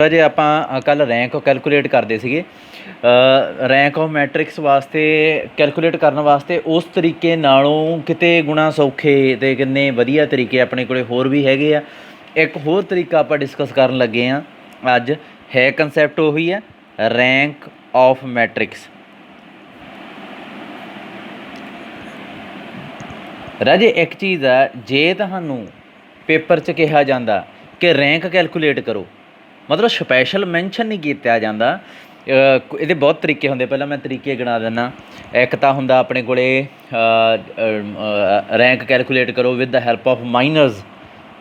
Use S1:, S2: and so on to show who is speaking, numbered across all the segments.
S1: ਜੇ ਆਪਾਂ ਕੱਲ੍ਹ ਰੈਂਕ ਕੈਲਕੂਲੇਟ ਕਰਦੇ ਸੀਗੇ ਰੈਂਕ ਆਫ ਮੈਟ੍ਰਿਕਸ ਵਾਸਤੇ ਕੈਲਕੂਲੇਟ ਕਰਨ ਵਾਸਤੇ ਉਸ ਤਰੀਕੇ ਨਾਲੋਂ ਕਿਤੇ ਗੁਣਾ ਸੌਖੇ ਅਤੇ ਕਿੰਨੇ ਵਧੀਆ ਤਰੀਕੇ ਆਪਣੇ ਕੋਲ ਹੋਰ ਵੀ ਹੈਗੇ ਆ। ਇੱਕ ਹੋਰ ਤਰੀਕਾ ਆਪਾਂ ਡਿਸਕਸ ਕਰਨ ਲੱਗੇ ਹਾਂ ਅੱਜ, ਹੈ ਕੰਸੈਪਟ ਉਹੀ ਹੈ, ਰੈਂਕ ਆਫ ਮੈਟ੍ਰਿਕਸ। ਰਾਜੇ ਇੱਕ ਚੀਜ਼ ਆ, ਜੇ ਤੁਹਾਨੂੰ ਪੇਪਰ 'ਚ ਕਿਹਾ ਜਾਂਦਾ ਕਿ ਰੈਂਕ ਕੈਲਕੂਲੇਟ ਕਰੋ, ਮਤਲਬ ਸਪੈਸ਼ਲ ਮੈਂਸ਼ਨ ਨਹੀਂ ਕੀਤਾ ਜਾਂਦਾ। ਇਹਦੇ ਬਹੁਤ ਤਰੀਕੇ ਹੁੰਦੇ, ਪਹਿਲਾਂ ਮੈਂ ਤਰੀਕੇ ਗਿਣਾ ਦਿੰਦਾ। ਇੱਕ ਤਾਂ ਹੁੰਦਾ ਆਪਣੇ ਕੋਲ ਰੈਂਕ ਕੈਲਕੂਲੇਟ ਕਰੋ with the help of miners,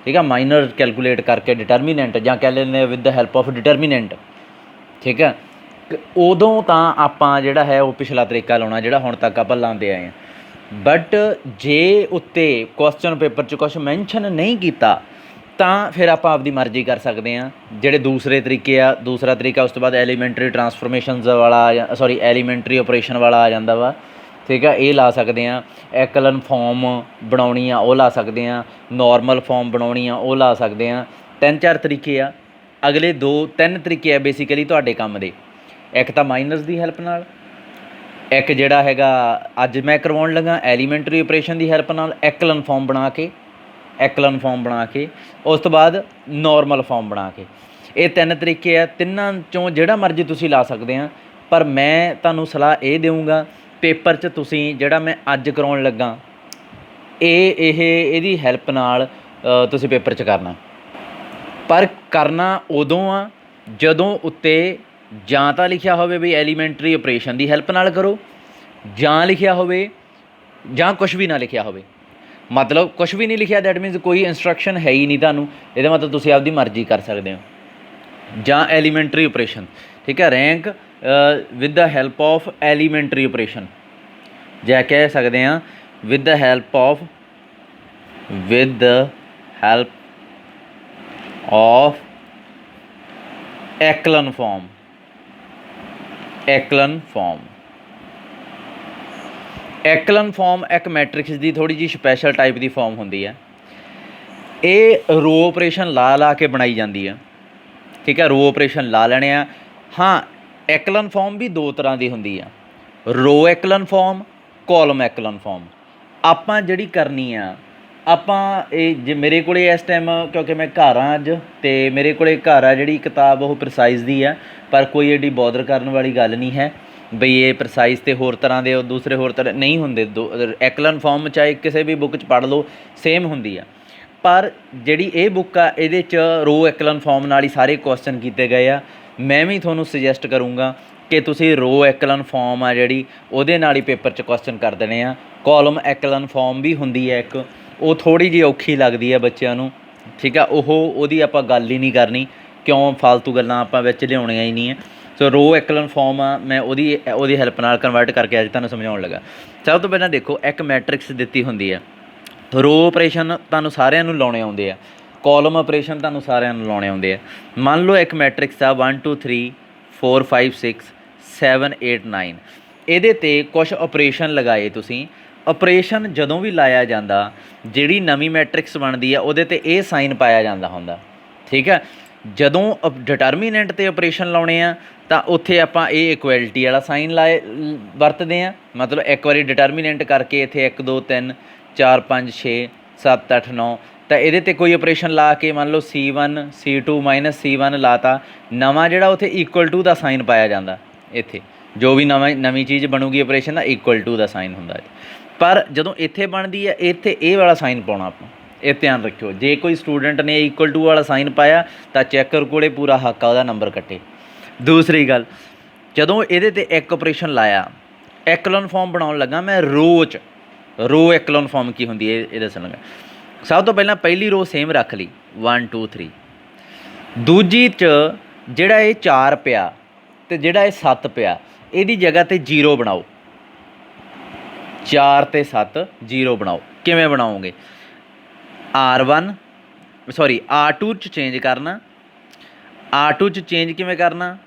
S1: ਠੀਕ ਆ, ਮਾਈਨਰ ਕੈਲਕੂਲੇਟ ਕਰਕੇ ਡਿਟਰਮੀਨੈਂਟ, ਜਾਂ ਕਹਿ ਲੈਂਦੇ ਵਿਦ ਦਾ ਹੈਲਪ ਆਫ ਡਿਟਰਮੀਨੈਂਟ, ਠੀਕ ਆ। ਉਦੋਂ ਤਾਂ ਆਪਾਂ ਜਿਹੜਾ ਹੈ ਉਹ ਪਿਛਲਾ ਤਰੀਕਾ ਲਾਉਣਾ ਜਿਹੜਾ ਹੁਣ ਤੱਕ ਆਪਾਂ ਲਾਉਂਦੇ ਆਏ ਹਾਂ। ਬਟ ਜੇ ਉੱਤੇ ਕੁਐਸਚਨ ਪੇਪਰ 'ਚ ਕੁਛ ਮੈਂਸ਼ਨ ਨਹੀਂ ਕੀਤਾ ਤਾਂ ਫਿਰ ਆਪਾਂ ਆਪਦੀ ਮਰਜ਼ੀ ਕਰ ਸਕਦੇ ਹਾਂ। ਜਿਹੜੇ ਦੂਸਰੇ ਤਰੀਕੇ ਆ, ਦੂਸਰਾ ਤਰੀਕਾ ਉਸ ਤੋਂ ਬਾਅਦ ਐਲੀਮੈਂਟਰੀ ਟਰਾਂਸਫੋਰਮੇਸ਼ਨਸ ਵਾਲਾ ਸੌਰੀ ਐਲੀਮੈਂਟਰੀ ਆਪਰੇਸ਼ਨ ਵਾਲਾ ਆ ਜਾਂਦਾ ਵਾ, ਠੀਕ ਆ, ਇਹ ਲਾ ਸਕਦੇ ਹਾਂ। ਐਕਲਨ ਫੋਰਮ ਬਣਾਉਣੀ ਆ ਉਹ ਲਾ ਸਕਦੇ ਹਾਂ, ਨੋਰਮਲ ਫੋਰਮ ਬਣਾਉਣੀ ਆ ਉਹ ਲਾ ਸਕਦੇ ਹਾਂ। 3-4 ਤਰੀਕੇ ਆ। ਅਗਲੇ 2-3 ਤਰੀਕੇ ਆ ਬੇਸਿਕਲੀ ਤੁਹਾਡੇ ਕੰਮ ਦੇ। ਇੱਕ ਤਾਂ ਮਾਈਨਰਸ ਦੀ ਹੈਲਪ ਨਾਲ, ਇੱਕ ਜਿਹੜਾ ਹੈਗਾ ਅੱਜ ਮੈਂ ਕਰਵਾਉਣ ਲੱਗਾ ਐਲੀਮੈਂਟਰੀ ਆਪਰੇਸ਼ਨ ਦੀ ਹੈਲਪ ਨਾਲ, ਐਕਲਨ ਫੋਰਮ ਬਣਾ ਕੇ ਉਸ ਤੋਂ ਬਾਅਦ ਨੋਰਮਲ ਫੋਰਮ ਬਣਾ ਕੇ। ਇਹ 3 ਤਰੀਕੇ ਆ, ਤਿੰਨਾਂ 'ਚੋਂ ਜਿਹੜਾ ਮਰਜ਼ੀ ਤੁਸੀਂ ਲਾ ਸਕਦੇ ਆ। ਪਰ ਮੈਂ ਤੁਹਾਨੂੰ ਸਲਾਹ ਇਹ ਦੇਵਾਂਗਾ, ਪੇਪਰ 'ਚ ਤੁਸੀਂ ਜਿਹੜਾ ਮੈਂ ਅੱਜ ਕਰਾਉਣ ਲੱਗਾ ਇਹਦੀ ਹੈਲਪ ਨਾਲ ਤੁਸੀਂ ਪੇਪਰ 'ਚ ਕਰਨਾ। ਪਰ ਕਰਨਾ ਉਦੋਂ ਆ ਜਦੋਂ ਉੱਤੇ ਜਾਂ ਤਾਂ ਲਿਖਿਆ ਹੋਵੇ ਵੀ ਐਲੀਮੈਂਟਰੀ ਆਪਰੇਸ਼ਨ ਦੀ ਹੈਲਪ ਨਾਲ ਕਰੋ, ਜਾਂ ਲਿਖਿਆ ਹੋਵੇ ਜਾਂ ਕੁਛ ਵੀ ਨਾ ਲਿਖਿਆ ਹੋਵੇ। ਮਤਲਬ ਕੁਛ ਵੀ ਨਹੀਂ ਲਿਖਿਆ, ਦੈਟ ਮੀਨਸ ਕੋਈ ਇੰਸਟਰਕਸ਼ਨ ਹੈ ਹੀ ਨਹੀਂ ਤੁਹਾਨੂੰ, ਇਹਦਾ ਮਤਲਬ ਤੁਸੀਂ ਆਪਦੀ ਮਰਜ਼ੀ ਕਰ ਸਕਦੇ ਹੋ। ਜਾਂ ਐਲੀਮੈਂਟਰੀ ਆਪਰੇਸ਼ਨ, ਠੀਕ ਹੈ, rank with the help of elementary operation, ਜਾਂ ਕਹਿ ਸਕਦੇ ਹਾਂ with the help of echelon form. Echelon form ਇੱਕ ਮੈਟ੍ਰਿਕਸ ਦੀ ਥੋੜ੍ਹੀ ਜਿਹੀ ਸਪੈਸ਼ਲ ਟਾਈਪ ਦੀ ਫੋਰਮ ਹੁੰਦੀ ਹੈ। ਇਹ ਰੋ ਆਪਰੇਸ਼ਨ ਲਾ ਕੇ ਬਣਾਈ ਜਾਂਦੀ ਆ, ਠੀਕ ਹੈ, ਰੋ ਆਪਰੇਸ਼ਨ ਲਾ ਲੈਣੇ ਆ। ਹਾਂ, ਐਕਲਨ ਫੋਰਮ ਵੀ 2 ਤਰ੍ਹਾਂ ਦੀ ਹੁੰਦੀ ਆ, ਰੋ ਐਕਲਨ ਫੋਰਮ, ਕੋਲਮ ਐਕਲਨ ਫੋਰਮ। ਆਪਾਂ ਜਿਹੜੀ ਕਰਨੀ ਆ, ਆਪਾਂ ਇਹ ਜੇ ਮੇਰੇ ਕੋਲ ਇਸ ਟਾਈਮ, ਕਿਉਂਕਿ ਮੈਂ ਘਰ ਹਾਂ ਅੱਜ, ਅਤੇ ਮੇਰੇ ਕੋਲ ਘਰ ਆ ਜਿਹੜੀ ਕਿਤਾਬ ਉਹ ਪ੍ਰਸਾਈਜ਼ ਦੀ ਆ, ਪਰ ਕੋਈ ਐਡੀ ਬੋਦਰ ਕਰਨ ਵਾਲੀ ਗੱਲ ਨਹੀਂ ਹੈ ਬਈ ਇਹ ਪ੍ਰਸਾਈਜ਼ ਅਤੇ ਹੋਰ ਤਰ੍ਹਾਂ ਦੇ ਦੂਸਰੇ ਹੋਰ ਤਰ੍ਹਾਂ ਨਹੀਂ ਹੁੰਦੇ। ਐਕਲਨ ਫੋਰਮ ਚਾਹੇ ਕਿਸੇ ਵੀ ਬੁੱਕ 'ਚ ਪੜ੍ਹ ਲਓ ਸੇਮ ਹੁੰਦੀ ਆ। ਪਰ ਜਿਹੜੀ ਇਹ ਬੁੱਕ ਆ ਇਹਦੇ 'ਚ ਰੋ ਐਕਲਨ ਫੋਰਮ ਨਾਲ ਹੀ ਸਾਰੇ ਕੁਐਸਚਨ ਕੀਤੇ ਗਏ ਆ। ਮੈਂ ਵੀ ਤੁਹਾਨੂੰ ਸੁਜੈਸਟ ਕਰੂੰਗਾ ਕਿ ਤੁਸੀਂ ਰੋ ਐਕਲਨ ਫੋਰਮ ਆ ਜਿਹੜੀ ਉਹਦੇ ਨਾਲ ਹੀ ਪੇਪਰ 'ਚ ਕੁਐਸਚਨ ਕਰ ਦੇਣੇ ਆ। ਕੋਲਮ ਐਕਲਨ ਫੋਰਮ ਵੀ ਹੁੰਦੀ ਹੈ ਇੱਕ, ਉਹ ਥੋੜ੍ਹੀ ਜਿਹੀ ਔਖੀ ਲੱਗਦੀ ਹੈ ਬੱਚਿਆਂ ਨੂੰ, ਠੀਕ ਆ, ਉਹਦੀ ਆਪਾਂ ਗੱਲ ਹੀ ਨਹੀਂ ਕਰਨੀ, ਕਿਉਂ ਫਾਲਤੂ ਗੱਲਾਂ ਆਪਾਂ ਵਿੱਚ ਲਿਆਉਣੀਆਂ ਹੀ ਨਹੀਂ ਹੈ। ਸੋ ਰੋ ਐਕਲਨ ਫੋਰਮ ਆ, ਮੈਂ ਉਹਦੀ ਹੈਲਪ ਨਾਲ ਕਨਵਰਟ ਕਰਕੇ ਅੱਜ ਤੁਹਾਨੂੰ ਸਮਝਾਉਣ ਲੱਗਾ। ਸਭ ਤੋਂ ਪਹਿਲਾਂ ਦੇਖੋ, ਇੱਕ ਮੈਟ੍ਰਿਕਸ ਦਿੱਤੀ ਹੁੰਦੀ ਆ, ਰੋ ਆਪਰੇਸ਼ਨ ਤੁਹਾਨੂੰ ਸਾਰਿਆਂ ਨੂੰ ਲਾਉਣੇ ਆਉਂਦੇ ਆ, ਕੋਲਮ ਆਪਰੇਸ਼ਨ ਤੁਹਾਨੂੰ ਸਾਰਿਆਂ ਨੂੰ ਲਾਉਣੇ ਆਉਂਦੇ ਆ। ਮੰਨ ਲਓ ਇੱਕ ਮੈਟ੍ਰਿਕਸ ਆ 1 2 3 4 5 6 7 8 9, ਇਹਦੇ 'ਤੇ ਕੁਛ ਆਪਰੇਸ਼ਨ ਲਗਾਏ ਤੁਸੀਂ। ਆਪਰੇਸ਼ਨ ਜਦੋਂ ਵੀ ਲਾਇਆ ਜਾਂਦਾ, ਜਿਹੜੀ ਨਵੀਂ ਮੈਟ੍ਰਿਕਸ ਬਣਦੀ ਆ ਉਹਦੇ 'ਤੇ ਇਹ ਸਾਈਨ ਪਾਇਆ ਜਾਂਦਾ ਹੁੰਦਾ, ਠੀਕ ਹੈ। ਜਦੋਂ ਡਿਟਰਮੀਨੈਂਟ 'ਤੇ ਆਪਰੇਸ਼ਨ ਲਾਉਣੇ ਆ ਤਾਂ ਉੱਥੇ ਆਪਾਂ ਇਹ ਇਕੁਐਲਿਟੀ ਵਾਲਾ ਸਾਈਨ ਵਰਤਦੇ ਹਾਂ। ਮਤਲਬ ਇੱਕ ਵਾਰੀ ਡਿਟਰਮੀਨੈਂਟ ਕਰਕੇ ਇੱਥੇ 1 2 3 4 5 6 7 8 9, ਤਾਂ ਇਹਦੇ 'ਤੇ ਕੋਈ ਆਪਰੇਸ਼ਨ ਲਾ ਕੇ ਮੰਨ ਲਓ C1 C2 -C1 ਲਾਤਾ, ਨਵਾਂ ਜਿਹੜਾ ਉੱਥੇ ਇਕੁਅਲ ਟੂ ਦਾ ਸਾਈਨ ਪਾਇਆ ਜਾਂਦਾ। ਇੱਥੇ ਜੋ ਵੀ ਨਵੀਂ ਚੀਜ਼ ਬਣੂਗੀ ਆਪਰੇਸ਼ਨ ਦਾ ਇਕੁਅਲ ਟੂ ਦਾ ਸਾਈਨ ਹੁੰਦਾ। ਪਰ ਜਦੋਂ ਇੱਥੇ ਬਣਦੀ ਹੈ, ਇੱਥੇ ਇਹ ਵਾਲਾ ਸਾਈਨ ਪਾਉਣਾ ਆਪਾਂ, ਇਹ ਧਿਆਨ ਰੱਖਿਓ। ਜੇ ਕੋਈ ਸਟੂਡੈਂਟ ਨੇ ਇਕੁਅਲ ਟੂ ਵਾਲਾ ਸਾਈਨ ਪਾਇਆ ਤਾਂ ਚੈੱਕਰ ਕੋਲ ਪੂਰਾ ਹੱਕ ਆ ਉਹਦਾ ਨੰਬਰ ਕੱਟੇ। ਦੂਸਰੀ ਗੱਲ, ਜਦੋਂ ਇਹਦੇ 'ਤੇ ਇੱਕ ਆਪਰੇਸ਼ਨ ਲਾਇਆ, ਐਕਲਨ ਫੋਰਮ ਬਣਾਉਣ ਲੱਗਾ ਮੈਂ ਰੋ ਐਕਲਨ ਫੋਰਮ ਕੀ ਹੁੰਦੀ ਹੈ ਇਹ ਦੱਸਣ ਲੱਗਾ। ਸਭ ਤੋਂ ਪਹਿਲਾਂ ਪਹਿਲੀ ਰੋ ਸੇਮ ਰੱਖ ਲਈ 1 2 3, ਦੂਜੀ 'ਚ ਜਿਹੜਾ ਇਹ 4 ਪਿਆ ਅਤੇ ਜਿਹੜਾ ਇਹ 7 ਪਿਆ, ਇਹਦੀ ਜਗ੍ਹਾ 'ਤੇ 0 ਬਣਾਓ। 4 ਅਤੇ 7 0 ਬਣਾਓ। ਕਿਵੇਂ ਬਣਾਓਗੇ? R2 'ਚ ਚੇਂਜ ਕਰਨਾ। R2 'ਚ ਚੇਂਜ ਕਿਵੇਂ ਕਰਨਾ?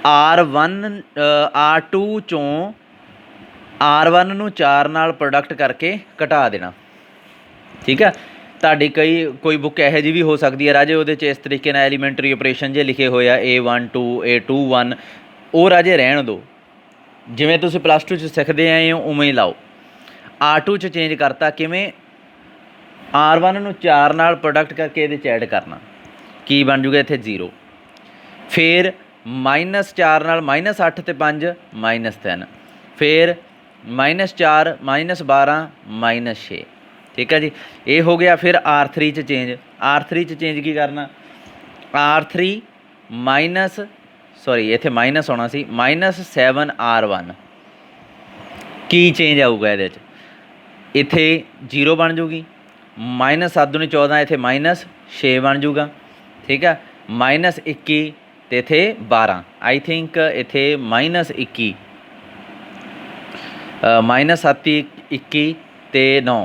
S1: R2 'ਚੋਂ R1 ਨੂੰ 4 ਨਾਲ ਪ੍ਰੋਡਕਟ ਕਰਕੇ ਘਟਾ ਦੇਣਾ, ਠੀਕ ਆ। ਤੁਹਾਡੀ ਕੋਈ ਬੁੱਕ ਇਹੋ ਜਿਹੀ ਵੀ ਹੋ ਸਕਦੀ ਹੈ ਰਾਜੇ, ਉਹਦੇ 'ਚ ਇਸ ਤਰੀਕੇ ਨਾਲ ਐਲੀਮੈਂਟਰੀ ਆਪਰੇਸ਼ਨ ਜੇ ਲਿਖੇ ਹੋਏ ਆ A12 A21, ਉਹ ਰਾਜੇ ਰਹਿਣ ਦਿਓ, ਜਿਵੇਂ ਤੁਸੀਂ ਪਲੱਸ 2 'ਚ ਸਿੱਖਦੇ ਆਏ ਹੋ ਉਵੇਂ ਹੀ ਲਾਓ। R2 'ਚ ਚੇਂਜ ਕਰਤਾ, ਕਿਵੇਂ? R1 ਨੂੰ 4 ਨਾਲ ਪ੍ਰੋਡਕਟ ਕਰਕੇ ਇਹਦੇ 'ਚ ਐਡ ਕਰਨਾ, ਕੀ ਬਣ ਜੂਗਾ ਇੱਥੇ 0। ਫਿਰ -4 ਨਾਲ -8 ਅਤੇ 5 -3, ਫਿਰ -4 -12 -6, ਠੀਕ ਹੈ ਜੀ, ਇਹ ਹੋ ਗਿਆ। ਫਿਰ R3 'ਚ ਚੇਂਜ, R3 'ਚ ਚੇਂਜ ਕੀ ਕਰਨਾ? R3 ਇੱਥੇ ਮਾਈਨਸ ਆਉਣਾ ਸੀ, -7 R1, ਕੀ ਚੇਂਜ ਆਊਗਾ ਇਹਦੇ 'ਚ? ਇੱਥੇ 0 ਬਣ ਜੂਗੀ, -7 ਦੂਣੀ 14, ਇੱਥੇ -6 ਬਣ ਜੂਗਾ, ਠੀਕ ਆ। -21 ਅਤੇ ਇੱਥੇ 12, ਆਈ ਥਿੰਕ ਇੱਥੇ -21, -7 21 ਅਤੇ 9,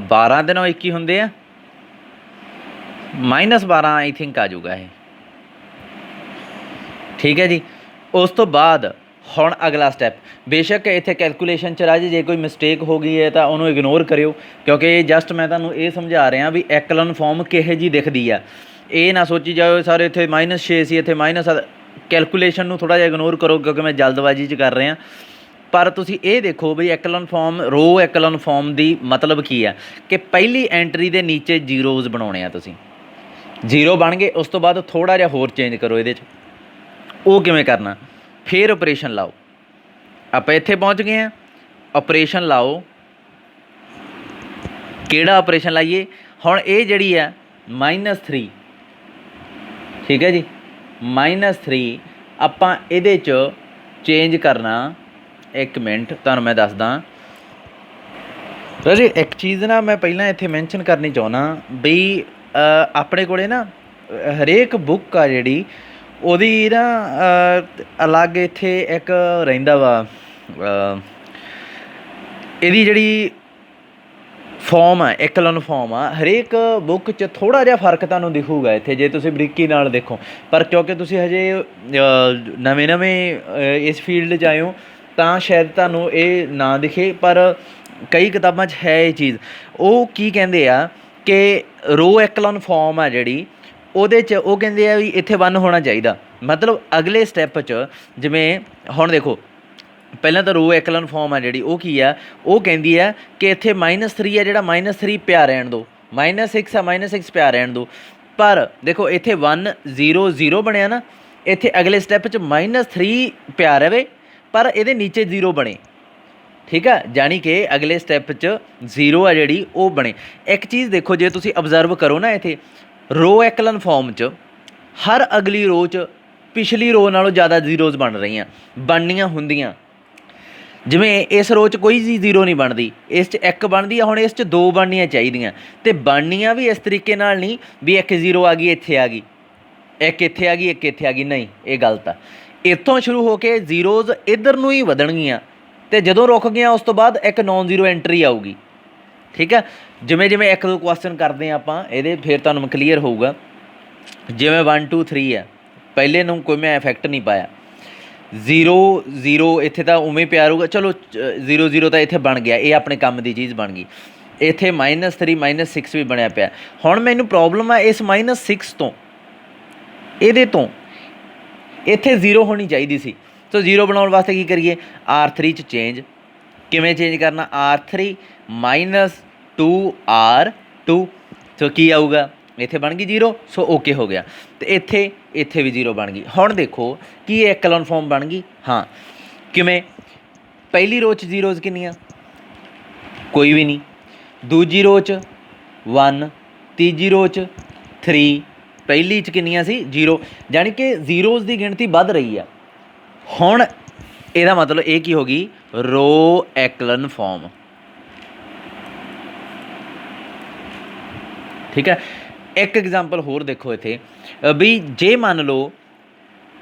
S1: 12 ਦੇ 9 21 ਹੁੰਦੇ ਆ, -12 ਆਈ ਥਿੰਕ ਆ ਜੂਗਾ ਇਹ, ਠੀਕ ਹੈ ਜੀ। ਉਸ ਤੋਂ ਬਾਅਦ ਹੁਣ ਅਗਲਾ ਸਟੈਪ, ਬੇਸ਼ੱਕ ਇੱਥੇ ਕੈਲਕੂਲੇਸ਼ਨ 'ਚ ਰਾਜੇ ਜੇ ਕੋਈ ਮਿਸਟੇਕ ਹੋ ਗਈ ਹੈ ਤਾਂ ਉਹਨੂੰ ਇਗਨੋਰ ਕਰਿਓ, ਕਿਉਂਕਿ ਜਸਟ ਮੈਂ ਤੁਹਾਨੂੰ ਇਹ ਸਮਝਾ ਰਿਹਾ ਵੀ ਐਕਲਨ ਫਾਰਮ ਕਿਹੋ ਜਿਹੀ ਦਿਖਦੀ ਆ। ਇਹ ਨਾ ਸੋਚੀ ਜਾਓ ਸਰ ਇੱਥੇ -6 ਸੀ, ਇੱਥੇ -7, ਕੈਲਕੂਲੇਸ਼ਨ ਨੂੰ ਥੋੜ੍ਹਾ ਜਿਹਾ ਇਗਨੋਰ ਕਰੋ, ਕਿਉਂਕਿ ਮੈਂ ਜਲਦਬਾਜ਼ੀ 'ਚ ਕਰ ਰਿਹਾ। ਪਰ ਤੁਸੀਂ ਇਹ ਦੇਖੋ ਵੀ ਐਕਲਨ ਫਾਰਮ, ਰੋ ਐਕਲਨ ਫਾਰਮ ਦੀ ਮਤਲਬ ਕੀ ਆ ਕਿ ਪਹਿਲੀ ਐਂਟਰੀ ਦੇ ਨੀਚੇ ਜ਼ੀਰੋਜ਼ ਬਣਾਉਣੇ ਆ ਤੁਸੀਂ, 0 ਬਣ ਗਏ, ਉਸ ਤੋਂ ਬਾਅਦ ਥੋੜ੍ਹਾ ਜਿਹਾ ਹੋਰ ਚੇਂਜ ਕਰੋ ਇਹਦੇ 'ਚ। ਉਹ ਕਿਵੇਂ ਕਰਨਾ? ਫਿਰ ਆਪਰੇਸ਼ਨ ਲਾਓ, ਆਪਾਂ ਇੱਥੇ ਪਹੁੰਚ ਗਏ ਹਾਂ, ਆਪਰੇਸ਼ਨ ਲਾਓ। ਕਿਹੜਾ ਆਪਰੇਸ਼ਨ ਲਾਈਏ? ਹੁਣ ਇਹ ਜਿਹੜੀ ਆ -3, ਠੀਕ ਹੈ ਜੀ, -3 ਆਪਾਂ ਇਹਦੇ 'ਚ ਚੇਂਜ ਕਰਨਾ। ਇੱਕ ਮਿੰਟ ਤੁਹਾਨੂੰ ਮੈਂ ਦੱਸਦਾ ਰਾਜੇ, ਇੱਕ ਚੀਜ਼ ਨਾ ਮੈਂ ਪਹਿਲਾਂ ਇੱਥੇ ਮੈਂਸ਼ਨ ਕਰਨੀ ਚਾਹੁੰਦਾ ਬਈ ਆਪਣੇ ਕੋਲ ਨਾ ਹਰੇਕ ਬੁੱਕ ਆ ਜਿਹੜੀ ਉਹਦੀ ਨਾ ਅਲੱਗ ਇੱਥੇ ਇੱਕ ਰਹਿੰਦਾ ਵਾ, ਇਹਦੀ ਜਿਹੜੀ ਫੋਮ ਆ ਐਕਲਨ ਫੋਮ ਆ, ਹਰੇਕ ਬੁੱਕ 'ਚ ਥੋੜ੍ਹਾ ਜਿਹਾ ਫਰਕ ਤੁਹਾਨੂੰ ਦਿਖੂਗਾ ਇੱਥੇ ਜੇ ਤੁਸੀਂ ਬਰੀਕੀ ਨਾਲ ਦੇਖੋ। ਪਰ ਕਿਉਂਕਿ ਤੁਸੀਂ ਹਜੇ ਨਵੇਂ ਇਸ ਫੀਲਡ 'ਚ ਆਏ ਹੋ ਤਾਂ ਸ਼ਾਇਦ ਤੁਹਾਨੂੰ ਇਹ ਨਾ ਦਿਖੇ, ਪਰ ਕਈ ਕਿਤਾਬਾਂ 'ਚ ਹੈ ਇਹ ਚੀਜ਼। ਉਹ ਕੀ ਕਹਿੰਦੇ ਆ ਕਿ ਰੋ ਐਕਲਨ ਫੋਮ ਆ ਜਿਹੜੀ, ਉਹਦੇ 'ਚ ਉਹ ਕਹਿੰਦੇ ਆ ਵੀ ਇੱਥੇ 1 ਹੋਣਾ ਚਾਹੀਦਾ। ਮਤਲਬ ਅਗਲੇ ਸਟੈਪ 'ਚ ਜਿਵੇਂ ਹੁਣ ਦੇਖੋ, ਪਹਿਲਾਂ ਤਾਂ ਰੋ ਐਕਲਨ ਫਾਰਮ ਆ ਜਿਹੜੀ ਉਹ ਕੀ ਆ, ਉਹ ਕਹਿੰਦੀ ਆ ਕਿ ਇੱਥੇ -3 ਆ ਜਿਹੜਾ -3 ਪਿਆ ਰਹਿਣ ਦਿਓ, -6 ਆ -6 ਪਿਆ ਰਹਿਣ ਦਿਓ। ਪਰ ਦੇਖੋ ਇੱਥੇ 1 0 0 ਬਣਿਆ ਨਾ, ਇੱਥੇ ਅਗਲੇ ਸਟੈਪ 'ਚ -3 ਪਿਆ ਰਹੇ ਪਰ ਇਹਦੇ ਨੀਚੇ 0 ਬਣੇ, ਠੀਕ ਆ, ਜਾਣੀ ਕਿ ਅਗਲੇ ਸਟੈਪ 'ਚ 0 ਆ ਜਿਹੜੀ ਉਹ ਬਣੇ। ਇੱਕ ਚੀਜ਼ ਦੇਖੋ, ਜੇ ਤੁਸੀਂ ਅਬਜ਼ਰਵ ਕਰੋ ਨਾ ਇੱਥੇ ਰੋ ਐਕਲਨ ਫਾਰਮ 'ਚ ਹਰ ਅਗਲੀ ਰੋ 'ਚ ਪਿਛਲੀ ਰੋ ਨਾਲੋਂ ਜ਼ਿਆਦਾ ਜ਼ੀਰੋਜ਼ ਬਣ ਰਹੀਆਂ, ਬਣਨੀਆਂ ਹੁੰਦੀਆਂ। ਜਿਵੇਂ ਇਸ ਰੋ 'ਚ ਕੋਈ ਵੀ 0 ਨਹੀਂ ਬਣਦੀ, ਇਸ 'ਚ 1 ਬਣਦੀ ਆ, ਹੁਣ ਇਸ 'ਚ 2 ਬਣਨੀਆਂ ਚਾਹੀਦੀਆਂ, ਅਤੇ ਬਣਨੀਆਂ ਵੀ ਇਸ ਤਰੀਕੇ ਨਾਲ ਨਹੀਂ ਵੀ 1 0 ਆ ਗਈ ਇੱਥੇ ਆ ਗਈ, 1 ਇੱਥੇ ਆ ਗਈ 1 ਇੱਥੇ ਆ ਗਈ, ਨਹੀਂ, ਇਹ ਗਲਤ ਆ। ਇੱਥੋਂ ਸ਼ੁਰੂ ਹੋ ਕੇ ਜ਼ੀਰੋਜ਼ ਇੱਧਰ ਨੂੰ ਹੀ ਵਧਣਗੀਆਂ, ਅਤੇ ਜਦੋਂ ਰੁਕ ਗਈਆਂ ਉਸ ਤੋਂ ਬਾਅਦ ਇੱਕ ਨੋਨ ਜ਼ੀਰੋ ਐਂਟਰੀ ਆਊਗੀ, ਠੀਕ ਹੈ। ਜਿਵੇਂ ਜਿਵੇਂ 1-2 ਕੁਐਸਚਨ ਕਰਦੇ ਹਾਂ ਆਪਾਂ ਇਹਦੇ, ਫਿਰ ਤੁਹਾਨੂੰ ਕਲੀਅਰ ਹੋਊਗਾ। ਜਿਵੇਂ 1 2 3 ਆ, ਪਹਿਲੇ ਨੂੰ ਕੋਈ ਮੈਂ ਇਫੈਕਟ ਨਹੀਂ ਪਾਇਆ, 0 0 ਇੱਥੇ ਤਾਂ ਉਵੇਂ ਪਿਆ ਰਹੂਗਾ, ਚਲੋ 0 0 ਤਾਂ ਇੱਥੇ ਬਣ ਗਿਆ, ਇਹ ਆਪਣੇ ਕੰਮ ਦੀ ਚੀਜ਼ ਬਣ ਗਈ। ਇੱਥੇ -3 -6 ਵੀ ਬਣਿਆ ਪਿਆ। ਹੁਣ ਮੈਨੂੰ ਪ੍ਰੋਬਲਮ ਆ ਇਸ -6 ਤੋਂ, ਇਹਦੇ ਤੋਂ ਇੱਥੇ 0 ਹੋਣੀ ਚਾਹੀਦੀ ਸੀ। ਸੋ 0 ਬਣਾਉਣ ਵਾਸਤੇ ਕੀ ਕਰੀਏ? R3 'ਚ ਚੇਂਜ। ਕਿਵੇਂ ਚੇਂਜ ਕਰਨਾ? R3 -2 R2, ਸੋ ਕੀ ਆਊਗਾ? ਇੱਥੇ ਬਣ ਗਈ 0, ਸੋ ਓਕੇ ਹੋ ਗਿਆ। ਅਤੇ ਇੱਥੇ ਵੀ 0 ਬਣ ਗਈ। ਹੁਣ ਦੇਖੋ ਕੀ ਇਹ ਐਕਲਨ ਫਾਰਮ ਬਣ ਗਈ? ਹਾਂ। ਕਿਵੇਂ? ਪਹਿਲੀ ਰੋ 'ਚ ਜ਼ੀਰੋਜ਼ ਕਿੰਨੀਆਂ? ਕੋਈ ਵੀ ਨਹੀਂ। ਦੂਜੀ ਰੋ 'ਚ 1, ਤੀਜੀ ਰੋ 'ਚ 3, ਪਹਿਲੀ 'ਚ ਕਿੰਨੀਆਂ ਸੀ? 0, ਜਾਣੀ ਕਿ ਜ਼ੀਰੋਜ਼ ਦੀ ਗਿਣਤੀ ਵੱਧ ਰਹੀ ਆ। ਹੁਣ ਇਹਦਾ ਮਤਲਬ ਇਹ ਕੀ ਹੋ ਗਈ? ਰੋ ਐਕਲਨ ਫਾਰਮ, ਠੀਕ ਹੈ। ਇੱਕ ਐਗਜ਼ਾਮਪਲ ਹੋਰ ਦੇਖੋ ਇੱਥੇ ਵੀ ਜੇ ਮੰਨ ਲਓ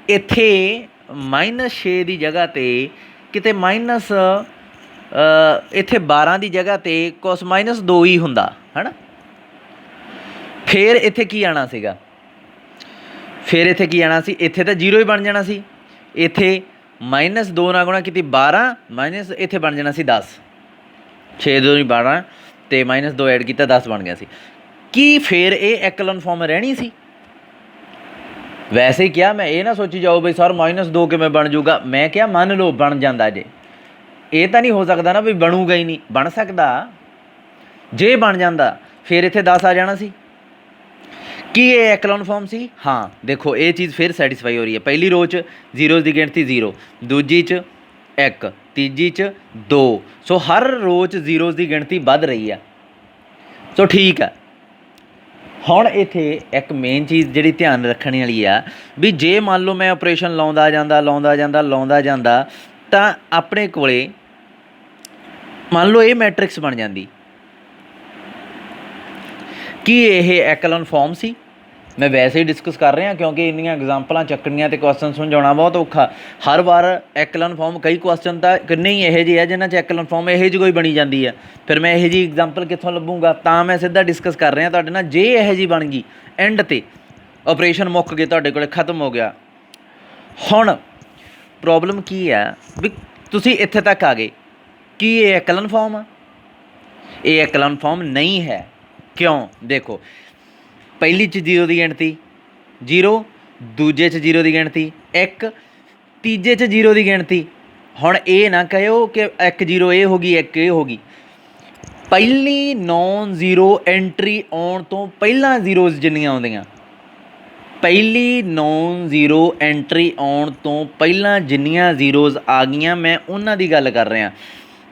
S1: ਇੱਥੇ -6 ਦੀ ਜਗ੍ਹਾ 'ਤੇ ਕਿਤੇ ਇੱਥੇ 12 ਦੀ ਜਗ੍ਹਾ 'ਤੇ ਕੁਛ -2 ਹੀ ਹੁੰਦਾ ਹੈ ਨਾ, ਫਿਰ ਇੱਥੇ ਕੀ ਆਉਣਾ ਸੀਗਾ? ਫਿਰ ਇੱਥੇ ਕੀ ਆਉਣਾ ਸੀ? ਇੱਥੇ ਤਾਂ 0 ਹੀ ਬਣ ਜਾਣਾ ਸੀ। ਇੱਥੇ -2 ਨਾਲ ਗੁਣਾ ਕੀਤੀ 12 ਮਾਈਨਸ, ਇੱਥੇ ਬਣ ਜਾਣਾ ਸੀ 10, 6 2 12, ਤੇ -2 ਐਡ ਕੀਤਾ 10 ਬਣ ਗਿਆ ਸੀ। ਕੀ ਫਿਰ ਇਹ ਐਕਲਨ ਫਾਰਮ ਰਹਿਣੀ ਸੀ? ਵੈਸੇ ਕਿਹਾ ਮੈਂ, ਇਹ ਨਾ ਸੋਚੀ ਜਾਓ ਬਈ ਸਰ -2 ਕਿਵੇਂ ਬਣ ਜੂਗਾ। ਮੈਂ ਕਿਹਾ ਮੰਨ ਲਓ ਬਣ ਜਾਂਦਾ ਜੇ, ਇਹ ਤਾਂ ਨਹੀਂ ਹੋ ਸਕਦਾ ਨਾ ਵੀ ਬਣੂਗਾ ਹੀ ਨਹੀਂ। ਬਣ ਸਕਦਾ, ਜੇ ਬਣ ਜਾਂਦਾ ਫਿਰ ਇੱਥੇ 10 ਆ ਜਾਣਾ ਸੀ। ਕੀ ਇਹ ਐਕਲਨ ਫਾਰਮ ਸੀ? ਹਾਂ, ਦੇਖੋ ਇਹ ਚੀਜ਼ ਫਿਰ ਸੈਟੀਸਫਾਈ ਹੋ ਰਹੀ ਹੈ। ਪਹਿਲੀ ਰੋ 'ਚ ਜ਼ੀਰੋਜ਼ ਦੀ ਗਿਣਤੀ 0, ਦੂਜੀ 'ਚ 1, ਤੀਜੀ 'ਚ 2। ਸੋ ਹਰ ਰੋ 'ਚ ਜ਼ੀਰੋਜ਼ ਦੀ ਗਿਣਤੀ ਵੱਧ ਰਹੀ ਆ। ਸੋ ਠੀਕ ਆ। ਹੁਣ ਇੱਥੇ ਇੱਕ ਮੇਨ ਚੀਜ਼ ਜਿਹੜੀ ਧਿਆਨ ਰੱਖਣ ਵਾਲੀ ਆ ਵੀ ਜੇ ਮੰਨ ਲਓ ਮੈਂ ਆਪਰੇਸ਼ਨ ਲਾਉਂਦਾ ਜਾਂਦਾ ਤਾਂ ਆਪਣੇ ਕੋਲੇ ਮੰਨ ਲਓ ਇਹ ਮੈਟ੍ਰਿਕਸ ਬਣ ਜਾਂਦੀ। ਕੀ ਇਹ ਐਕਲਨ ਫਾਰਮ ਸੀ? ਮੈਂ ਵੈਸੇ ਹੀ ਡਿਸਕਸ ਕਰ ਰਿਹਾ ਕਿਉਂਕਿ ਇੰਨੀਆਂ ਐਗਜ਼ਾਮਪਲਾਂ ਚੱਕਣੀਆਂ ਅਤੇ ਕੁਐਸਚਨ ਸਮਝਾਉਣਾ ਬਹੁਤ ਔਖਾ। ਹਰ ਵਾਰ ਐਕਲਨ ਫਾਰਮ, ਕਈ ਕੁਐਸਚਨ ਤਾਂ ਕਿੰਨੇ ਹੀ ਇਹੋ ਜਿਹੇ ਆ ਜਿਨ੍ਹਾਂ 'ਚ ਐਕਲਨ ਫਾਰਮ ਇਹੋ ਜਿਹੀ ਕੋਈ ਬਣੀ ਜਾਂਦੀ ਆ। ਫਿਰ ਮੈਂ ਇਹੋ ਜਿਹੀ ਐਗਜ਼ਾਮਪਲ ਕਿੱਥੋਂ ਲੱਭੂੰਗਾ? ਤਾਂ ਮੈਂ ਸਿੱਧਾ ਡਿਸਕਸ ਕਰ ਰਿਹਾ ਤੁਹਾਡੇ ਨਾਲ। ਜੇ ਇਹੋ ਜਿਹੀ ਬਣ ਗਈ ਐਂਡ 'ਤੇ ਆਪਰੇਸ਼ਨ ਮੁੱਕ ਗਏ, ਤੁਹਾਡੇ ਕੋਲ ਖਤਮ ਹੋ ਗਿਆ। ਹੁਣ ਪ੍ਰੋਬਲਮ ਕੀ ਆ ਵੀ ਤੁਸੀਂ ਇੱਥੇ ਤੱਕ ਆ ਗਏ, ਕੀ ਇਹ ਐਕਲਨ ਫਾਰਮ ਆ? ਇਹ ਐਕਲਨ ਫਾਰਮ ਨਹੀਂ ਹੈ। ਕਿਉਂ? ਦੇਖੋ, ਪਹਿਲੀ 'ਚ 0 ਦੀ ਗਿਣਤੀ 0, ਦੂਜੇ 'ਚ 0 ਦੀ ਗਿਣਤੀ 1, ਤੀਜੇ 'ਚ 0 ਦੀ ਗਿਣਤੀ। ਹੁਣ ਇਹ ਨਾ ਕਹਿਓ ਕਿ 1 0 ਇਹ ਹੋ ਗਈ 1 ਇਹ ਹੋ ਗਈ। ਪਹਿਲੀ ਨੌਨ ਜ਼ੀਰੋ ਐਂਟਰੀ ਆਉਣ ਤੋਂ ਪਹਿਲਾਂ ਜ਼ੀਰੋਜ਼ ਜਿੰਨੀਆਂ ਆਉਂਦੀਆਂ, ਪਹਿਲੀ ਨੌਨ ਜ਼ੀਰੋ ਐਂਟਰੀ ਆਉਣ ਤੋਂ ਪਹਿਲਾਂ ਜਿੰਨੀਆਂ ਜ਼ੀਰੋਜ਼ ਆ ਗਈਆਂ, ਮੈਂ ਉਹਨਾਂ ਦੀ ਗੱਲ ਕਰ ਰਿਹਾ।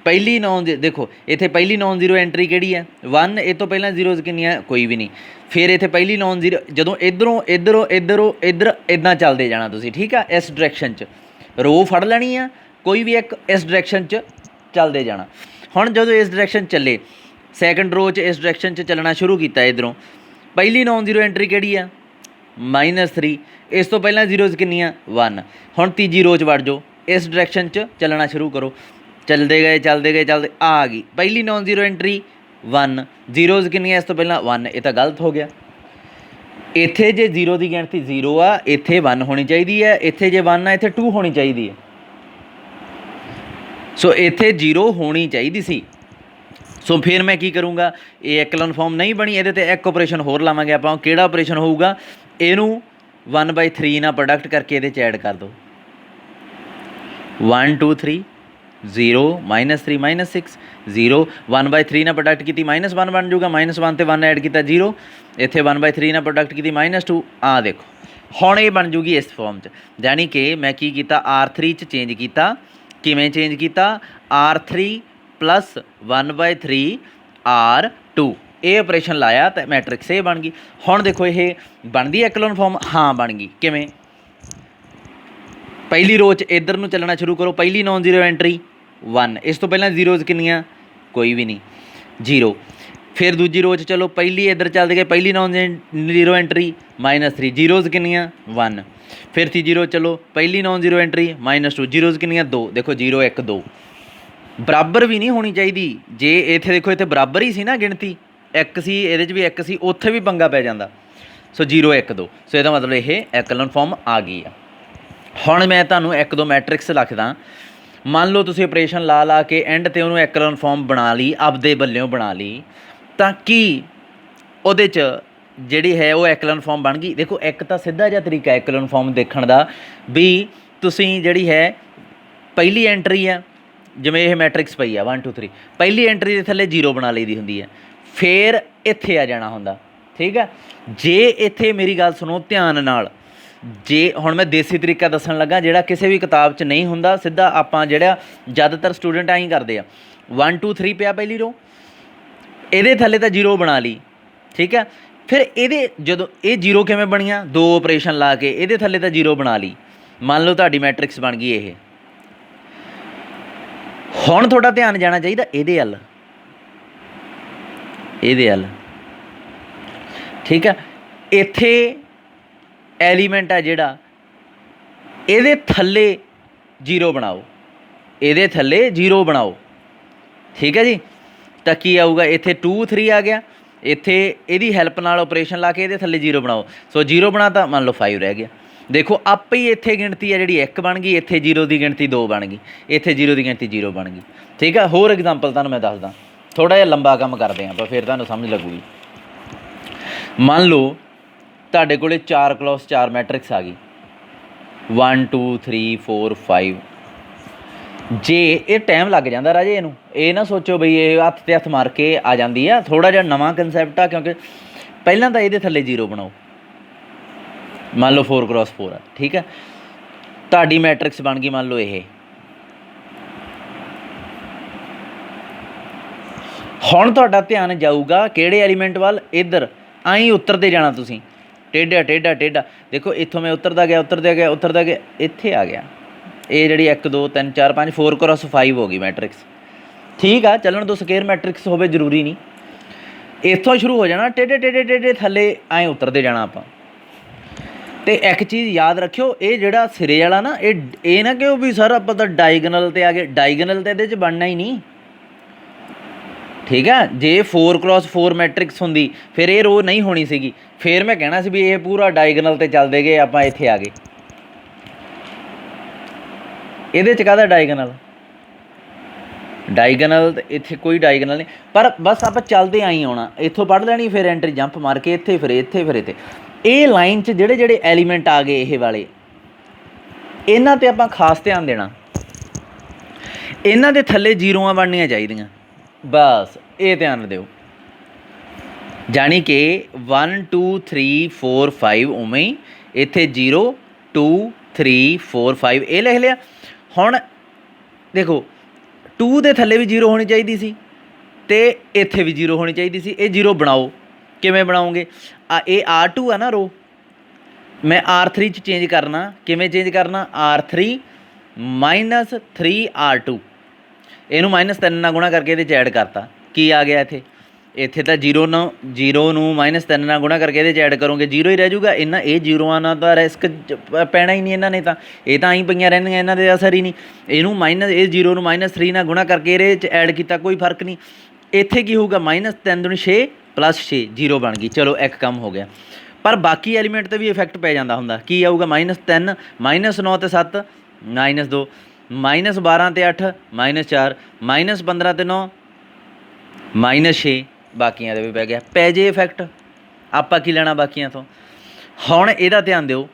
S1: ਪਹਿਲੀ ਦੇਖੋ ਇੱਥੇ ਪਹਿਲੀ ਨੌਨ ਜ਼ੀਰੋ ਐਂਟਰੀ ਕਿਹੜੀ ਹੈ? 1। ਇਹ ਤੋਂ ਪਹਿਲਾਂ ਜ਼ੀਰੋਜ਼ ਕਿੰਨੀਆਂ? ਕੋਈ ਵੀ ਨਹੀਂ। ਫਿਰ ਇੱਥੇ ਪਹਿਲੀ ਨੌਨ ਜ਼ੀਰੋ, ਜਦੋਂ ਇੱਧਰ ਇੱਦਾਂ ਚੱਲਦੇ ਜਾਣਾ ਤੁਸੀਂ, ਠੀਕ ਆ? ਇਸ ਡਾਇਰੈਕਸ਼ਨ 'ਚ ਰੋ ਫੜ ਲੈਣੀ ਆ, ਕੋਈ ਵੀ ਇੱਕ ਇਸ ਡਾਇਰੈਕਸ਼ਨ 'ਚ ਚੱਲਦੇ ਜਾਣਾ। ਹੁਣ ਜਦੋਂ ਇਸ ਡਾਇਰੈਕਸ਼ਨ ਚੱਲੇ, ਸੈਕਿੰਡ ਰੋ 'ਚ ਇਸ ਡਾਇਰੈਕਸ਼ਨ 'ਚ ਚੱਲਣਾ ਸ਼ੁਰੂ ਕੀਤਾ ਇੱਧਰੋਂ, ਪਹਿਲੀ ਨੌਨ ਜ਼ੀਰੋ ਐਂਟਰੀ ਕਿਹੜੀ ਆ? -3। ਇਸ ਤੋਂ ਪਹਿਲਾਂ ਜ਼ੀਰੋਜ਼ ਕਿੰਨੀਆਂ? 1। ਹੁਣ ਤੀਜੀ ਰੋ 'ਚ ਵੜ ਜਾਓ, ਇਸ ਡਾਇਰੈਕਸ਼ਨ 'ਚ ਚੱਲਣਾ ਸ਼ੁਰੂ ਕਰੋ, ਚੱਲਦੇ ਗਏ ਆ ਗਈ ਪਹਿਲੀ ਨੌਨ ਜ਼ੀਰੋ ਐਂਟਰੀ 1। ਜ਼ੀਰੋਜ਼ ਕਿੰਨੀਆਂ ਇਸ ਤੋਂ ਪਹਿਲਾਂ? 1। ਇਹ ਤਾਂ ਗਲਤ ਹੋ ਗਿਆ। ਇੱਥੇ ਜੇ 0 ਦੀ ਗਿਣਤੀ 0 ਆ, ਇੱਥੇ 1 ਹੋਣੀ ਚਾਹੀਦੀ ਹੈ। ਇੱਥੇ ਜੇ 1 ਆ, ਇੱਥੇ 2 ਹੋਣੀ ਚਾਹੀਦੀ ਹੈ। ਸੋ ਇੱਥੇ 0 ਹੋਣੀ ਚਾਹੀਦੀ ਸੀ। ਸੋ ਫਿਰ ਮੈਂ ਕੀ ਕਰੂੰਗਾ? ਇਹ ਐਕਲਨ ਫਾਰਮ ਨਹੀਂ ਬਣੀ। ਇਹਦੇ 'ਤੇ ਇੱਕ ਆਪਰੇਸ਼ਨ ਹੋਰ ਲਾਵਾਂਗੇ ਆਪਾਂ। ਕਿਹੜਾ ਆਪਰੇਸ਼ਨ ਹੋਊਗਾ? ਇਹਨੂੰ 1/3 ਨਾਲ ਪ੍ਰੋਡਕਟ ਕਰਕੇ ਇਹਦੇ 'ਚ ਐਡ ਕਰ ਦਿਓ। 1 2 3 0 -3 -6 0 1/3 ਨਾਲ ਪ੍ਰੋਡਕਟ ਕੀਤੀ -1 ਬਣ ਜਾਊਗਾ। -1 ਤੇ 1 ਐਡ ਕੀਤਾ 0। ਇੱਥੇ 1/3 ਨਾਲ ਪ੍ਰੋਡਕਟ ਕੀਤੀ -2। ਆ ਦੇਖੋ ਹੁਣ ਇਹ ਬਣ ਜੂਗੀ ਇਸ ਫਾਰਮ 'ਚ। ਜਾਣੀ ਕਿ ਮੈਂ ਕੀ ਕੀਤਾ? R3 'ਚ ਚੇਂਜ ਕੀਤਾ। ਕਿਵੇਂ ਚੇਂਜ ਕੀਤਾ? R3 + 1/3 R2 ਇਹ ਆਪਰੇਸ਼ਨ ਲਾਇਆ ਤਾਂ ਮੈਟ੍ਰਿਕਸ ਇਹ ਬਣ ਗਈ। ਹੁਣ ਦੇਖੋ ਇਹ ਬਣਦੀ ਐਕਲਨ ਫਾਰਮ? ਹਾਂ ਬਣ ਗਈ। ਕਿਵੇਂ? ਪਹਿਲੀ ਰੋ 'ਚ ਇੱਧਰ ਨੂੰ ਚੱਲਣਾ ਸ਼ੁਰੂ ਕਰੋ, ਪਹਿਲੀ ਨੌਨ ਜ਼ੀਰੋ ਐਂਟਰੀ 1। ਇਸ ਤੋਂ ਪਹਿਲਾਂ ਜ਼ੀਰੋਜ਼ ਕਿੰਨੀਆਂ? ਕੋਈ ਵੀ ਨਹੀਂ, 0। ਫਿਰ ਦੂਜੀ ਰੋ 'ਚ ਚਲੋ, ਪਹਿਲੀ ਇੱਧਰ ਚੱਲਦੇ ਗਏ, ਪਹਿਲੀ ਨੌਨ ਜ਼ੀਰੋ ਐਂਟਰੀ -3। ਜ਼ੀਰੋਜ਼ ਕਿੰਨੀਆਂ? 1। ਫਿਰ ਤੀਜੀ ਰੋ ਚਲੋ, ਪਹਿਲੀ ਨੌਨ ਜ਼ੀਰੋ ਐਂਟਰੀ -2। ਜ਼ੀਰੋਜ਼ ਕਿੰਨੀਆਂ? 2। ਦੇਖੋ 0 1 2 ਬਰਾਬਰ ਵੀ ਨਹੀਂ ਹੋਣੀ ਚਾਹੀਦੀ। ਜੇ ਇੱਥੇ ਦੇਖੋ ਇੱਥੇ ਬਰਾਬਰ ਹੀ ਸੀ ਨਾ ਗਿਣਤੀ, 1 ਸੀ, ਇਹਦੇ 'ਚ ਵੀ 1 ਸੀ, ਉੱਥੇ ਵੀ ਪੰਗਾ ਪੈ ਜਾਂਦਾ। ਸੋ 0 1 2। ਸੋ ਇਹਦਾ ਮਤਲਬ ਇਹ ਐਕਲਨ ਫਾਰਮ ਆ ਗਈ ਆ। ਹੁਣ ਮੈਂ ਤੁਹਾਨੂੰ 1 2 ਮੈਟ੍ਰਿਕਸ ਲਿਖਦਾ। ਮੰਨ ਲਓ ਤੁਸੀਂ ਆਪਰੇਸ਼ਨ ਲਾ ਕੇ ਐਂਡ 'ਤੇ ਉਹਨੂੰ ਐਕਲਨ ਫਾਰਮ ਬਣਾ ਲਈ, ਆਪਦੇ ਬੱਲਿਓਂ ਬਣਾ ਲਈ, ਤਾਂ ਕੀ ਉਹਦੇ 'ਚ ਜਿਹੜੀ ਹੈ ਉਹ ਐਕਲਨ ਫਾਰਮ ਬਣ ਗਈ? ਦੇਖੋ ਇੱਕ ਤਾਂ ਸਿੱਧਾ ਜਿਹਾ ਤਰੀਕਾ ਐਕਲਨ ਫਾਰਮ ਦੇਖਣ ਦਾ ਵੀ ਤੁਸੀਂ ਜਿਹੜੀ ਹੈ ਪਹਿਲੀ ਐਂਟਰੀ ਆ, ਜਿਵੇਂ ਇਹ ਮੈਟ੍ਰਿਕਸ ਪਈ ਆ 1 2 3, ਪਹਿਲੀ ਐਂਟਰੀ ਦੇ ਥੱਲੇ 0 ਬਣਾ ਲਈ ਦੀ ਹੁੰਦੀ ਹੈ। ਫਿਰ ਇੱਥੇ ਆ ਜਾਣਾ ਹੁੰਦਾ, ਠੀਕ ਆ? ਜੇ ਇੱਥੇ ਮੇਰੀ ਗੱਲ ਸੁਣੋ ਧਿਆਨ ਨਾਲ, ਜੇ ਹੁਣ ਮੈਂ ਦੇਸੀ ਤਰੀਕਾ ਦੱਸਣ ਲੱਗਾ ਜਿਹੜਾ ਕਿਸੇ ਵੀ ਕਿਤਾਬ 'ਚ ਨਹੀਂ ਹੁੰਦਾ, ਸਿੱਧਾ ਆਪਾਂ ਜਿਹੜਾ ਜ਼ਿਆਦਾਤਰ ਸਟੂਡੈਂਟ ਐਂ ਕਰਦੇ ਆ। 1 2 3 ਪਿਆ ਪਹਿਲੀ ਰੋ, ਇਹਦੇ ਥੱਲੇ ਤਾਂ 0 ਬਣਾ ਲਈ, ਠੀਕ ਆ? ਫਿਰ ਇਹਦੇ ਜਦੋਂ ਇਹ 0 ਕਿਵੇਂ ਬਣੀਆਂ? 2 ਆਪਰੇਸ਼ਨ ਲਾ ਕੇ ਇਹਦੇ ਥੱਲੇ ਤਾਂ 0 ਬਣਾ ਲਈ। ਮੰਨ ਲਓ ਤੁਹਾਡੀ ਮੈਟ੍ਰਿਕਸ ਬਣ ਗਈ ਇਹ। ਹੁਣ ਤੁਹਾਡਾ ਧਿਆਨ ਜਾਣਾ ਚਾਹੀਦਾ ਇਹਦੇ ਵੱਲ, ਠੀਕ ਆ? ਇੱਥੇ ਐਲੀਮੈਂਟ ਆ ਜਿਹੜਾ, ਇਹਦੇ ਥੱਲੇ 0 ਬਣਾਓ, ਇਹਦੇ ਥੱਲੇ 0 ਬਣਾਓ, ਠੀਕ ਹੈ ਜੀ? ਤਾਂ ਕੀ ਆਊਗਾ? ਇੱਥੇ 2 3 ਆ ਗਿਆ, ਇੱਥੇ ਇਹਦੀ ਹੈਲਪ ਨਾਲ ਆਪਰੇਸ਼ਨ ਲਾ ਕੇ ਇਹਦੇ ਥੱਲੇ 0 ਬਣਾਓ। ਸੋ 0 ਬਣਾਤਾ, ਮੰਨ ਲਓ 5 ਰਹਿ ਗਿਆ। ਦੇਖੋ ਆਪੇ ਹੀ ਇੱਥੇ ਗਿਣਤੀ ਆ ਜਿਹੜੀ 1 ਬਣ ਗਈ, ਇੱਥੇ 0 ਦੀ ਗਿਣਤੀ 2 ਬਣ ਗਈ, ਇੱਥੇ 0 ਦੀ ਗਿਣਤੀ 0 ਬਣ ਗਈ, ਠੀਕ ਆ? ਹੋਰ ਐਗਜ਼ਾਮਪਲ ਤੁਹਾਨੂੰ ਮੈਂ ਦੱਸਦਾ। ਥੋੜ੍ਹਾ ਜਿਹਾ ਲੰਬਾ ਕੰਮ ਕਰਦੇ ਹਾਂ ਆਪਾਂ, ਫਿਰ ਤੁਹਾਨੂੰ ਸਮਝ ਲੱਗੂਗੀ। ਮੰਨ ਲਓ ਤੁਹਾਡੇ ਕੋਲ 4 ਕਲੋਸ 4 ਮੈਟ੍ਰਿਕਸ ਆ ਗਈ 1 2 3 4 5। ਜੇ ਇਹ ਟਾਈਮ ਲੱਗ ਜਾਂਦਾ ਰਾਜੇ, ਇਹਨੂੰ ਇਹ ਨਾ ਸੋਚੋ ਬਈ ਇਹ ਹੱਥ 'ਤੇ ਹੱਥ ਮਾਰ ਕੇ ਆ ਜਾਂਦੀ ਆ, ਥੋੜ੍ਹਾ ਜਿਹਾ ਨਵਾਂ ਕੰਸੈਪਟ ਆ, ਕਿਉਂਕਿ ਪਹਿਲਾਂ ਤਾਂ ਇਹਦੇ ਥੱਲੇ 0 ਬਣਾਓ। ਮੰਨ ਲਓ 4 ਕ੍ਰੋਸ 4 ਆ, ਠੀਕ ਹੈ, ਤੁਹਾਡੀ ਮੈਟ੍ਰਿਕਸ ਬਣ ਗਈ ਮੰਨ ਲਓ ਇਹ। ਹੁਣ ਤੁਹਾਡਾ ਧਿਆਨ ਜਾਊਗਾ ਕਿਹੜੇ ਐਲੀਮੈਂਟ ਵੱਲ, ਇੱਧਰ ਆਈ ਉੱਤਰਦੇ ਜਾਣਾ ਤੁਸੀਂ, ਟੇਢਾ ਟੇਢਾ ਟੇਢਾ। ਦੇਖੋ ਇੱਥੋਂ ਮੈਂ ਉੱਤਰਦਾ ਗਿਆ ਉੱਤਰਦਾ ਗਿਆ ਉੱਤਰਦਾ ਗਿਆ, ਇੱਥੇ ਆ ਗਿਆ। ਇਹ ਜਿਹੜੀ 1 2 3 4 5 4 ਕ੍ਰੋਸ 5 ਹੋ ਗਈ ਮੈਟ੍ਰਿਕਸ, ਠੀਕ ਆ, ਚੱਲਣ ਦੋ, ਸਕੇਅਰ ਮੈਟ੍ਰਿਕਸ ਹੋਵੇ ਜ਼ਰੂਰੀ ਨਹੀਂ। ਇੱਥੋਂ ਸ਼ੁਰੂ ਹੋ ਜਾਣਾ ਟੇਢੇ ਟੇਢੇ ਟੇਢੇ ਥੱਲੇ ਐਂ ਉਤਰਦੇ ਜਾਣਾ ਆਪਾਂ। ਅਤੇ ਇੱਕ ਚੀਜ਼ ਯਾਦ ਰੱਖਿਓ, ਇਹ ਜਿਹੜਾ ਸਿਰੇ ਵਾਲਾ ਨਾ, ਇਹ ਨਾ ਕਿ ਵੀ ਸਰ ਆਪਾਂ ਤਾਂ ਡਾਇਗਨਲ 'ਤੇ ਆ ਗਏ, ਡਾਇਗਨਲ ਤਾਂ ਇਹਦੇ 'ਚ ਬਣਨਾ ਹੀ ਨਹੀਂ, ਠੀਕ ਹੈ। ਜੇ 4 ਕ੍ਰੋਸ 4 ਮੈਟ੍ਰਿਕਸ ਹੁੰਦੀ ਫਿਰ ਇਹ ਰੋ ਨਹੀਂ ਹੋਣੀ ਸੀਗੀ, ਫਿਰ ਮੈਂ ਕਹਿਣਾ ਸੀ ਵੀ ਇਹ ਪੂਰਾ ਡਾਇਗਨਲ 'ਤੇ ਚੱਲਦੇ ਗਏ, ਆਪਾਂ ਇੱਥੇ ਆ ਗਏ। ਇਹਦੇ 'ਚ ਕਾਹਦਾ ਡਾਇਗਨਲ, ਡਾਇਗਨਲ ਇੱਥੇ ਕੋਈ ਡਾਇਗਨਲ ਨਹੀਂ, ਪਰ ਬਸ ਆਪਾਂ ਚੱਲਦੇ ਆਈ ਆਉਣਾ, ਇੱਥੋਂ ਪੜ੍ਹ ਲੈਣੀ, ਫਿਰ ਐਂਟਰੀ ਜੰਪ ਮਾਰ ਕੇ ਇੱਥੇ, ਫਿਰ ਇੱਥੇ, ਫਿਰ ਇੱਥੇ। ਇਹ ਲਾਈਨ 'ਚ ਜਿਹੜੇ ਜਿਹੜੇ ਐਲੀਮੈਂਟ ਆ ਗਏ ਇਹ ਵਾਲੇ, ਇਹਨਾਂ 'ਤੇ ਆਪਾਂ ਖਾਸ ਧਿਆਨ ਦੇਣਾ। ਇਹਨਾਂ ਦੇ ਥੱਲੇ ਜ਼ੀਰੋਆਂ ਬਣਨੀਆਂ ਚਾਹੀਦੀਆਂ, ਬਸ ਇਹ ਧਿਆਨ ਦਿਓ। ਜਾਣੀ ਕਿ 1 2 3 4 5 ਉਵੇਂ ਹੀ ਇੱਥੇ 0 2 3 4 5 ਇਹ ਲਿਖ ਲਿਆ। ਹੁਣ ਦੇਖੋ 2 ਦੇ ਥੱਲੇ ਵੀ 0 ਹੋਣੀ ਚਾਹੀਦੀ ਸੀ ਅਤੇ ਇੱਥੇ ਵੀ 0 ਹੋਣੀ ਚਾਹੀਦੀ ਸੀ। ਇਹ 0 ਬਣਾਓ, ਕਿਵੇਂ ਬਣਾਓਗੇ? ਇਹ R2 ਆ ਨਾ ਰੋ, ਮੈਂ R3 'ਚ ਚੇਂਜ ਕਰਨਾ, ਕਿਵੇਂ ਚੇਂਜ ਕਰਨਾ? R3 -3 R2, ਇਹਨੂੰ -3 ਨਾਲ ਗੁਣਾ ਕਰਕੇ ਇਹਦੇ 'ਚ ਐਡ ਕਰਤਾ, ਕੀ ਆ ਗਿਆ ਇੱਥੇ? ਇੱਥੇ ਤਾਂ 0 ਨੂੰ -3 ਨਾਲ ਗੁਣਾ ਕਰਕੇ ਇਹਦੇ 'ਚ ਐਡ ਕਰੋਗੇ 0 ਹੀ ਰਹਿ ਜਾਊਗਾ। ਇਹ ਜ਼ੀਰੋਆਂ ਨਾਲ ਤਾਂ ਰਿਸਕ ਪੈਣਾ ਹੀ ਨਹੀਂ ਇਹਨਾਂ ਨੇ, ਤਾਂ ਇਹ ਤਾਂ ਆਈ ਪਈਆਂ ਰਹਿੰਦੀਆਂ, ਇਹਨਾਂ ਦੇ ਅਸਰ ਹੀ ਨਹੀਂ। ਇਹਨੂੰ ਇਹ 0 ਨੂੰ -3 ਨਾਲ ਗੁਣਾ ਕਰਕੇ ਇਹਦੇ 'ਚ ਐਡ ਕੀਤਾ, ਕੋਈ ਫਰਕ ਨਹੀਂ। ਇੱਥੇ ਕੀ ਹੋਊਗਾ? -3 ਦੂਣੀ 6 + 6 0 ਬਣ ਗਈ, ਚਲੋ ਇੱਕ ਕੰਮ ਹੋ ਗਿਆ। ਪਰ ਬਾਕੀ ਐਲੀਮੈਂਟ 'ਤੇ ਵੀ ਇਫੈਕਟ ਪੈ ਜਾਂਦਾ ਹੁੰਦਾ, ਕੀ ਆਊਗਾ? -3 -9 ਤੇ 7 -2 -12 ਤੇ 8 -4 -15 ਤੇ 9 -6, ਬਾਕੀਆਂ ਦੇ ਵੀ ਪੈ ਗਿਆ, ਪੈ ਜੇ ਇਫੈਕਟ, ਆਪਾਂ ਕੀ ਲੈਣਾ ਬਾਕੀਆਂ ਤੋਂ। ਹੁਣ ਇਹਦਾ ਧਿਆਨ ਦਿਓ,